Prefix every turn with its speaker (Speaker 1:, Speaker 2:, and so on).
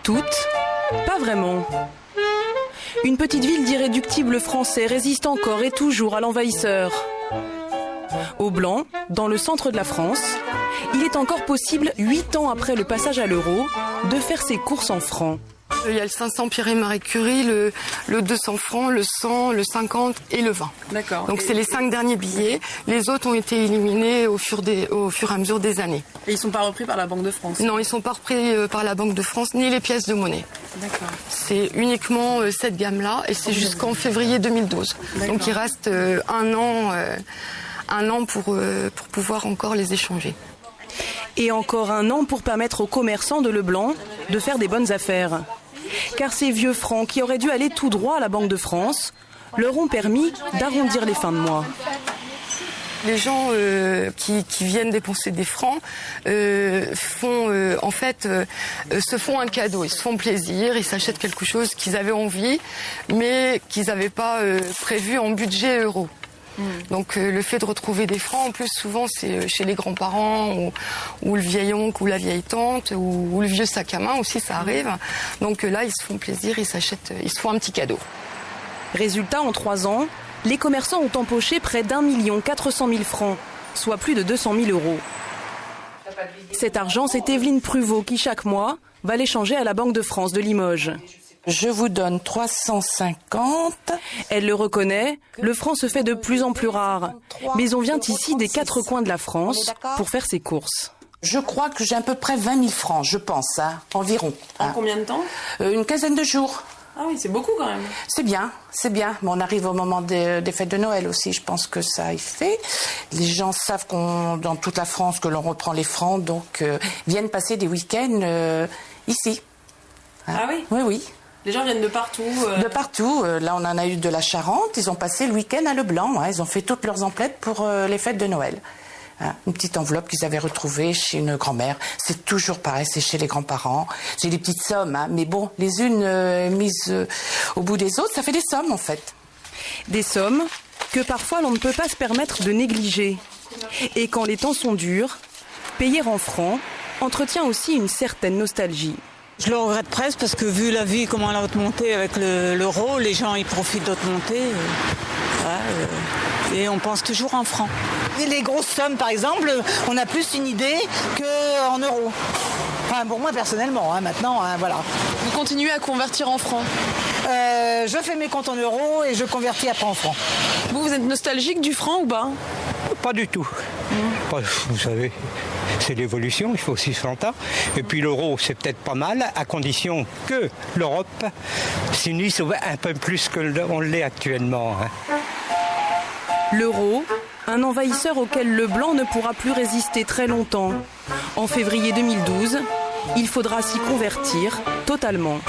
Speaker 1: Toutes? Pas vraiment. Une petite ville d'irréductibles Français résiste encore et toujours à l'envahisseur. Au Blanc, dans le centre de la France, il est encore possible, 8 ans après le passage à l'euro, de faire ses courses en francs.
Speaker 2: Il y a le 500 Pierre et Marie Curie, le 200 francs, le 100, le 50 et le 20.
Speaker 1: D'accord.
Speaker 2: Donc c'est les 5 derniers billets. Les autres ont été éliminés au fur et à mesure des années.
Speaker 1: Et ils ne sont pas repris par la Banque de France?
Speaker 2: Non, ils ne sont pas repris par la Banque de France, ni les pièces de monnaie.
Speaker 1: D'accord.
Speaker 2: C'est uniquement cette gamme-là et c'est jusqu'en février 2012.
Speaker 1: D'accord.
Speaker 2: Donc il reste un an pour pouvoir encore les échanger.
Speaker 1: Et encore un an pour permettre aux commerçants de Leblanc de faire des bonnes affaires. Car ces vieux francs qui auraient dû aller tout droit à la Banque de France leur ont permis d'arrondir les fins de mois.
Speaker 2: Les gens qui viennent dépenser des francs se font un cadeau, ils se font plaisir, ils s'achètent quelque chose qu'ils avaient envie, mais qu'ils n'avaient pas prévu en budget euro. Donc le fait de retrouver des francs, en plus souvent c'est chez les grands-parents ou le vieil oncle ou la vieille tante ou le vieux sac à main aussi, ça arrive. Donc là ils se font plaisir, ils se font un petit cadeau.
Speaker 1: Résultat, en 3 ans, les commerçants ont empoché près d'1 400 000 francs, soit plus de 200 000 euros. Cet argent, c'est Evelyne Pruvot qui chaque mois va l'échanger à la Banque de France de Limoges.
Speaker 3: Je vous donne 350.
Speaker 1: Elle le reconnaît, le franc se fait de plus en plus rare. Mais on vient ici des 4 coins de la France pour faire ses courses.
Speaker 3: Je crois que j'ai à peu près 20 000 francs, je pense, environ.
Speaker 1: En combien de temps?
Speaker 3: Une quinzaine de jours.
Speaker 1: Ah oui, c'est beaucoup quand même.
Speaker 3: C'est bien, c'est bien. Mais on arrive au moment des fêtes de Noël aussi, je pense que ça y fait. Les gens savent dans toute la France que l'on reprend les francs, donc viennent passer des week-ends ici.
Speaker 1: Ah oui?
Speaker 3: Oui, oui.
Speaker 1: Les gens viennent de partout.
Speaker 3: De partout. Là, on en a eu de la Charente. Ils ont passé le week-end à Leblanc. Ils ont fait toutes leurs emplettes pour les fêtes de Noël. Une petite enveloppe qu'ils avaient retrouvée chez une grand-mère. C'est toujours pareil, c'est chez les grands-parents. C'est des petites sommes, mais bon, les unes mises au bout des autres, ça fait des sommes en fait.
Speaker 1: Des sommes que parfois l'on ne peut pas se permettre de négliger. Et quand les temps sont durs, payer en francs entretient aussi une certaine nostalgie.
Speaker 4: Je le regrette presque parce que vu la vie, comment elle a augmenté avec l'euro, les gens ils profitent d'augmenter. Et on pense toujours en francs.
Speaker 5: Les grosses sommes, par exemple, on a plus une idée qu'en euros. Enfin, pour moi, personnellement, maintenant, voilà.
Speaker 1: Vous continuez à convertir en francs?
Speaker 5: Je fais mes comptes en euros et je convertis après en francs.
Speaker 1: Vous êtes nostalgique du franc ou pas?
Speaker 6: Pas du tout. Vous savez, c'est l'évolution, il faut aussi s'entendre. Et puis l'euro, c'est peut-être pas mal, à condition que l'Europe s'unisse un peu plus qu'on l'est actuellement.
Speaker 1: L'euro, un envahisseur auquel le blanc ne pourra plus résister très longtemps. En février 2012, il faudra s'y convertir totalement.